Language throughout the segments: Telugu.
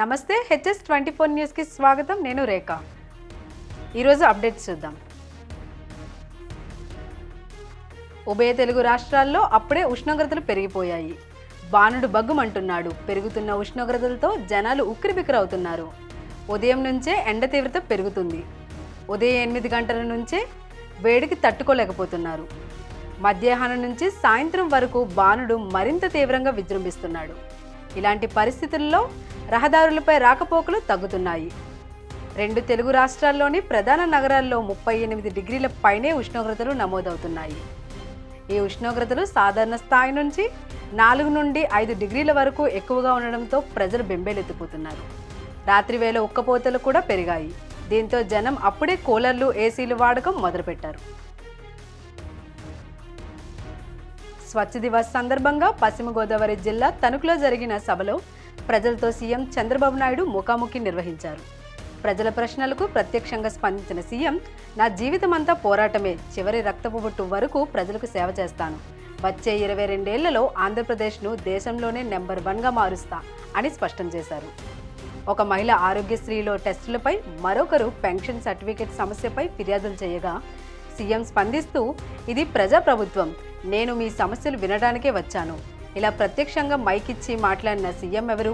నమస్తే HS24 న్యూస్కి స్వాగతం. నేను రేఖ. ఈరోజు అప్డేట్స్ చూద్దాం. ఉభయ తెలుగు రాష్ట్రాల్లో అప్పుడే ఉష్ణోగ్రతలు పెరిగిపోయాయి. బాణుడు బగ్గుమంటున్నాడు. పెరుగుతున్న ఉష్ణోగ్రతలతో జనాలు ఉక్కిరిబిక్కిరవుతున్నారు. ఉదయం నుంచే ఎండ తీవ్రత పెరుగుతుంది. ఉదయం 8 గంటల నుంచే వేడికి తట్టుకోలేకపోతున్నారు. మధ్యాహ్నం నుంచి సాయంత్రం వరకు బాణుడు మరింత తీవ్రంగా విజృంభిస్తున్నాడు. ఇలాంటి పరిస్థితుల్లో రహదారులపై రాకపోకలు తగ్గుతున్నాయి. 2 తెలుగు రాష్ట్రాల్లోని ప్రధాన నగరాల్లో 38 డిగ్రీల పైనే ఉష్ణోగ్రతలు నమోదవుతున్నాయి. ఈ ఉష్ణోగ్రతలు సాధారణ స్థాయి నుంచి 4 నుండి 5 డిగ్రీల వరకు ఎక్కువగా ఉండడంతో ప్రజలు బెంబేలెత్తిపోతున్నారు. రాత్రి వేళ ఉక్కపోతలు కూడా పెరిగాయి. దీంతో జనం అప్పుడే కూలర్లు, ఏసీలు వాడకం మొదలుపెట్టారు. స్వచ్ఛ దివస్ సందర్భంగా పశ్చిమ గోదావరి జిల్లా తణుకులో జరిగిన సభలో ప్రజలతో సీఎం చంద్రబాబు నాయుడు ముఖాముఖి నిర్వహించారు. ప్రజల ప్రశ్నలకు ప్రత్యక్షంగా స్పందించిన సీఎం, నా జీవితమంతా పోరాటమే, చివరి రక్తపు బొట్టు వరకు ప్రజలకు సేవ చేస్తాను. వచ్చే 22 ఏళ్లలో ఆంధ్రప్రదేశ్ను దేశంలోనే నెంబర్ 1గా మారుస్తా అని స్పష్టం చేశారు. ఒక మహిళ ఆరోగ్యశ్రీలో టెస్టులపై, మరొకరు పెన్షన్ సర్టిఫికేట్ సమస్యపై ఫిర్యాదులు చేయగా సీఎం స్పందిస్తూ, ఇది ప్రజాప్రభుత్వం, నేను మీ సమస్యలు వినడానికే వచ్చాను. ఇలా ప్రత్యక్షంగా మైక్ ఇచ్చి మాట్లాడిన సీఎం ఎవరు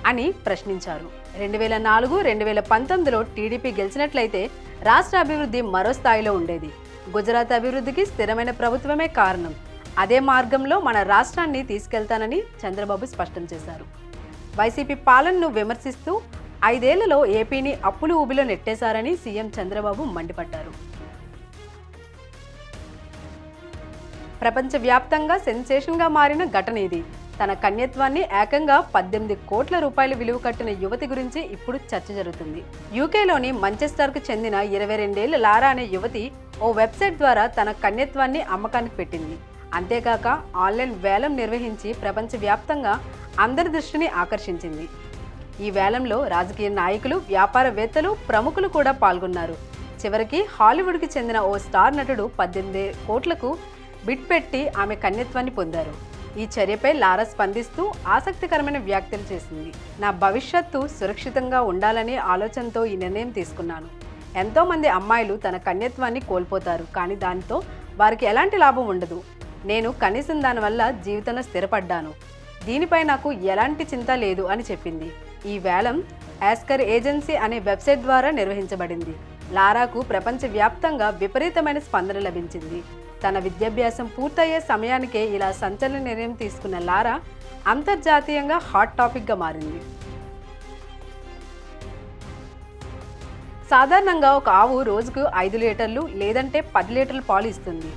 అని ప్రశ్నించారు. 2004-2019లో టీడీపీ గెలిచినట్లయితే రాష్ట్ర అభివృద్ధి మరో స్థాయిలో ఉండేది. గుజరాత్ అభివృద్ధికి స్థిరమైన ప్రభుత్వమే కారణం. అదే మార్గంలో మన రాష్ట్రాన్ని తీసుకెళ్తానని చంద్రబాబు స్పష్టం చేశారు. వైసీపీ పాలనను విమర్శిస్తూ 5 ఏళ్లలో ఏపీని అప్పులు ఊబిలో నెట్టేశారని సీఎం చంద్రబాబు మండిపడ్డారు. ప్రపంచవ్యాప్తంగా సెన్సేషన్గా మారిన ఘటన ఇది. తన కన్యత్వాన్ని ఏకంగా 18 కోట్ల రూపాయలు విలువ కట్టిన యువతి గురించి ఇప్పుడు చర్చ జరుగుతుంది. యూకేలోని మంచెస్టర్కు చెందిన 22 ఏళ్ల లారా అనే యువతి ఓ వెబ్సైట్ ద్వారా తన కన్యత్వాన్ని అమ్మకానికి పెట్టింది. అంతేకాక ఆన్లైన్ వేలం నిర్వహించి ప్రపంచవ్యాప్తంగా అందరి దృష్టిని ఆకర్షించింది. ఈ వేలంలో రాజకీయ నాయకులు, వ్యాపారవేత్తలు, ప్రముఖులు కూడా పాల్గొన్నారు. చివరికి హాలీవుడ్కి చెందిన ఓ స్టార్ నటుడు 18 కోట్లకు బిడ్ పెట్టి ఆమె కన్యత్వాన్ని పొందారు. ఈ చర్యపై లారా స్పందిస్తూ ఆసక్తికరమైన వ్యాఖ్యలు చేసింది. నా భవిష్యత్తు సురక్షితంగా ఉండాలనే ఆలోచనతో ఈ నిర్ణయం తీసుకున్నాను. ఎంతోమంది అమ్మాయిలు తన కన్యత్వాన్ని కోల్పోతారు, కానీ దానితో వారికి ఎలాంటి లాభం ఉండదు. నేను కనీసం దానివల్ల జీవితంలో స్థిరపడ్డాను. దీనిపై నాకు ఎలాంటి చింత లేదు అని చెప్పింది. ఈ వేలం ఆస్కర్ ఏజెన్సీ అనే వెబ్సైట్ ద్వారా నిర్వహించబడింది. లారాకు ప్రపంచవ్యాప్తంగా విపరీతమైన స్పందన లభించింది. తన విద్యాభ్యాసం పూర్తయ్యే సమయానికే ఇలా సంచలన నిర్ణయం తీసుకున్న లారా అంతర్జాతీయంగా హాట్ టాపిక్గా మారింది. సాధారణంగా ఒక ఆవు రోజుకు 5 లీటర్లు లేదంటే 10 లీటర్ల పాలు ఇస్తుంది.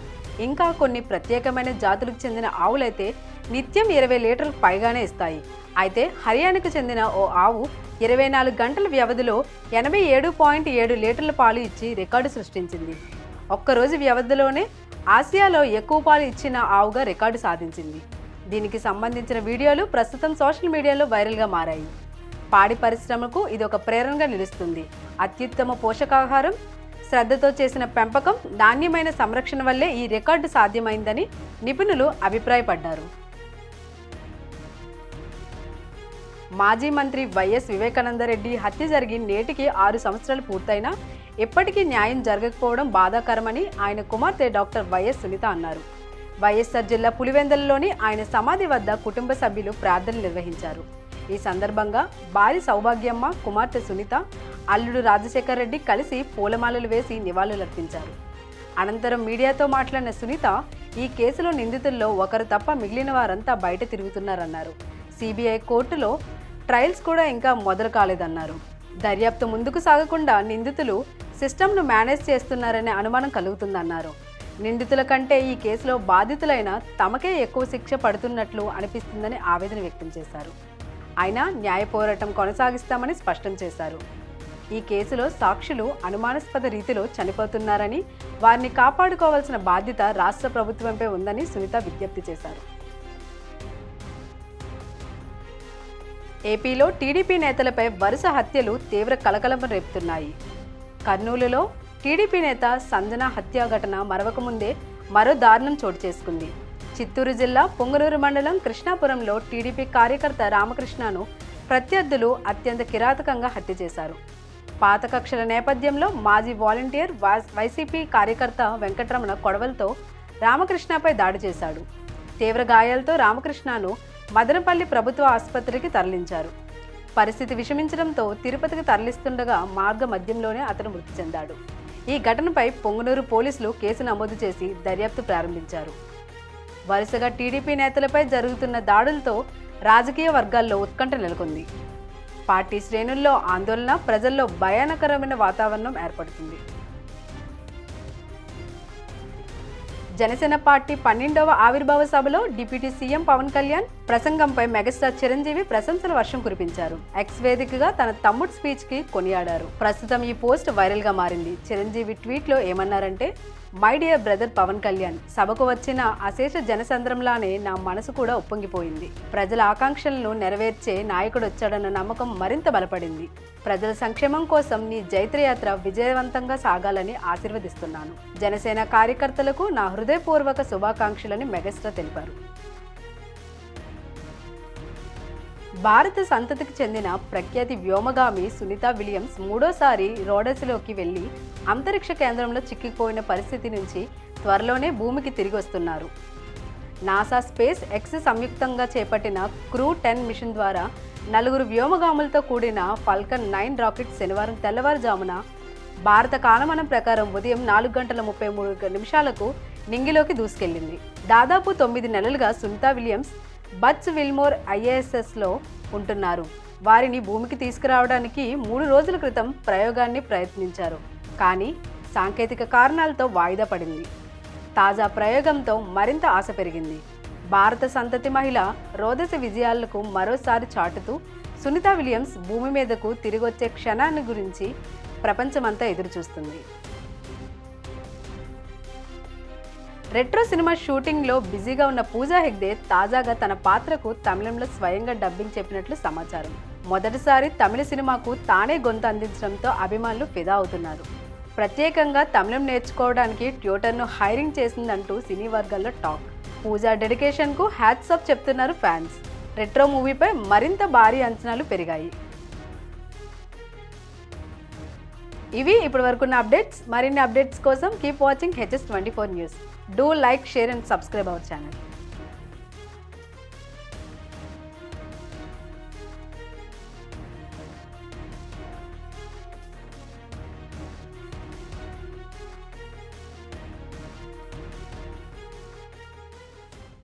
ఇంకా కొన్ని ప్రత్యేకమైన జాతులకు చెందిన ఆవులైతే నిత్యం 20 లీటర్లకు పైగానే ఇస్తాయి. అయితే హర్యానాకు చెందిన ఓ ఆవు 24 గంటల వ్యవధిలో 87.7 లీటర్ల పాలు ఇచ్చి రికార్డు సృష్టించింది. ఒక్కరోజు వ్యవధిలోనే ఆసియాలో ఎక్కువ పాలు ఇచ్చిన ఆవుగా రికార్డు సాధించింది. దీనికి సంబంధించిన వీడియోలు ప్రస్తుతం సోషల్ మీడియాలో వైరల్గా మారాయి. పాడి పరిశ్రమకు ఇది ఒక ప్రేరణగా నిలుస్తుంది. అత్యుత్తమ పోషకాహారం, శ్రద్ధతో చేసిన పెంపకం, నాణ్యమైన సంరక్షణ వల్లే ఈ రికార్డు సాధ్యమైందని నిపుణులు అభిప్రాయపడ్డారు. మాజీ మంత్రి వైఎస్ వివేకానందరెడ్డి హత్య జరిగి నేటికి 6 సంవత్సరాలు పూర్తయినా ఎప్పటికీ న్యాయం జరగకపోవడం బాధాకరమని ఆయన కుమార్తె డాక్టర్ వైఎస్ సునీత అన్నారు. వైఎస్ఆర్ జిల్లా పులివెందులలోని ఆయన సమాధి వద్ద కుటుంబ సభ్యులు ప్రార్థనలు నిర్వహించారు. ఈ సందర్భంగా భార్య సౌభాగ్యమ్మ, కుమార్తె సునీత, అల్లుడు రాజశేఖర్ రెడ్డి కలిసి పూలమాలలు వేసి నివాళులర్పించారు. అనంతరం మీడియాతో మాట్లాడిన సునీత, ఈ కేసులో నిందితుల్లో ఒకరు తప్ప మిగిలిన వారంతా బయట తిరుగుతున్నారన్నారు. సిబిఐ కోర్టులో ట్రయల్స్ కూడా ఇంకా మొదలు కాలేదన్నారు. దర్యాప్తు ముందుకు సాగకుండా నిందితులు సిస్టమ్ను మేనేజ్ చేస్తున్నారనే అనుమానం కలుగుతుందన్నారు. నిందితుల కంటే ఈ కేసులో బాధితులైన తమకే ఎక్కువ శిక్ష పడుతున్నట్లు అనిపిస్తుందని ఆవేదన వ్యక్తం చేశారు. అయినా న్యాయ పోరాటం కొనసాగిస్తామని స్పష్టం చేశారు. ఈ కేసులో సాక్షులు అనుమానాస్పద రీతిలో చనిపోతున్నారని, వారిని కాపాడుకోవాల్సిన బాధ్యత రాష్ట్ర ప్రభుత్వంపై ఉందని సునీత విజ్ఞప్తి చేశారు. ఏపీలో టీడీపీ నేతలపై వరుస హత్యలు తీవ్ర కలకలం రేపుతున్నాయి. కర్నూలులో టీడీపీ నేత సంజన హత్య ఘటన మరవకముందే మరో దారుణం చోటు చేసుకుంది. చిత్తూరు జిల్లా పొంగనూరు మండలం కృష్ణాపురంలో టీడీపీ కార్యకర్త రామకృష్ణను ప్రత్యర్థులు అత్యంత కిరాతకంగా హత్య చేశారు. పాత కక్షల నేపథ్యంలో మాజీ వాలంటీర్ వైసీపీ కార్యకర్త వెంకటరమణ కొడవలతో రామకృష్ణపై దాడి చేశాడు. తీవ్ర గాయాలతో రామకృష్ణను మదనపల్లి ప్రభుత్వ ఆసుపత్రికి తరలించారు. పరిస్థితి విషమించడంతో తిరుపతికి తరలిస్తుండగా మార్గ మధ్యంలోనే అతను మృతి చెందాడు. ఈ ఘటనపై పొంగనూరు పోలీసులు కేసు నమోదు చేసి దర్యాప్తు ప్రారంభించారు. వరుసగా టీడీపీ నేతలపై జరుగుతున్న దాడులతో రాజకీయ వర్గాల్లో ఉత్కంఠ నెలకొంది. పార్టీ శ్రేణుల్లో ఆందోళన, ప్రజల్లో భయానకరమైన వాతావరణం ఏర్పడుతుంది. జనసేన పార్టీ 12వ ఆవిర్భావ సభలో డిప్యూటీ సీఎం పవన్ కళ్యాణ్ ప్రసంగంపై మెగాస్టార్ చిరంజీవి ప్రశంసల వర్షం కురిపించారు. ఎక్స్ వేదికగా తన తమ్ముడు స్పీచ్ కి కొనియాడారు. ప్రస్తుతం ఈ పోస్ట్ వైరల్ గా మారింది. చిరంజీవి ట్వీట్ లో ఏమన్నారంటే, my dear brother Pawan Kalyan, సభకు వచ్చిన అశేష జనసంద్రంలానే నా మనసు కూడా ఉప్పొంగిపోయింది. ప్రజల ఆకాంక్షలను నెరవేర్చే నాయకుడు వచ్చాడన్న నమ్మకం మరింత బలపడింది. ప్రజల సంక్షేమం కోసం నీ జైత్రయాత్ర విజయవంతంగా సాగాలని ఆశీర్వదిస్తున్నాను. జనసేన కార్యకర్తలకు నా హృదయపూర్వక శుభాకాంక్షలని మెగాస్టార్ తెలిపారు. భారత సంతతికి చెందిన ప్రఖ్యాతి వ్యోమగామి సునీతా విలియమ్స్ మూడోసారి రోడస్లోకి వెళ్లి అంతరిక్ష కేంద్రంలో చిక్కిపోయిన పరిస్థితి నుంచి త్వరలోనే భూమికి తిరిగి వస్తున్నారు. నాసా స్పేస్ ఎక్స్ సంయుక్తంగా చేపట్టిన క్రూ 10 మిషన్ ద్వారా 4 వ్యోమగాములతో కూడిన ఫాల్కన్ 9 రాకెట్ శనివారం తెల్లవారుజామున భారత కాలమానం ప్రకారం ఉదయం 4:33 నింగిలోకి దూసుకెళ్లింది. దాదాపు 9 నెలలుగా సునీతా విలియమ్స్ బట్స్ విల్మోర్ ISSలో ఉంటున్నారు. వారిని భూమికి తీసుకురావడానికి 3 రోజుల క్రితం ప్రయోగాన్ని ప్రయత్నించారు. కానీ సాంకేతిక కారణాలతో వాయిదా పడింది. తాజా ప్రయోగంతో మరింత ఆశ పెరిగింది. భారత సంతతి మహిళ రోదసి విజయాలకు మరోసారి చాటుతూ సునీతా విలియమ్స్ భూమి మీదకు తిరిగొచ్చే క్షణాన్ని గురించి ప్రపంచమంతా ఎదురుచూస్తుంది. రెట్రో సినిమా షూటింగ్లో బిజీగా ఉన్న పూజా హెగ్డే తాజాగా తన పాత్రకు తమిళంలో స్వయంగా డబ్బింగ్ చెప్పినట్లు సమాచారం. మొదటిసారి తమిళ సినిమాకు తానే గొంతు అందించడంతో అభిమానులు ఫిదా అవుతున్నారు. ప్రత్యేకంగా తమిళం నేర్చుకోవడానికి ట్యూటర్ను హైరింగ్ చేసిందంటూ సినీ వర్గాల్లో టాక్. పూజా డెడికేషన్కు హ్యాట్స్ ఆఫ్ చెప్తున్నారు ఫ్యాన్స్. రెట్రో మూవీపై మరింత భారీ అంచనాలు పెరిగాయి. ఇవి ఇప్పటి వరకున్న అప్డేట్స్. మరిన్ని అప్డేట్స్ కోసం keep watching HS24 news. Do like, share and subscribe our channel.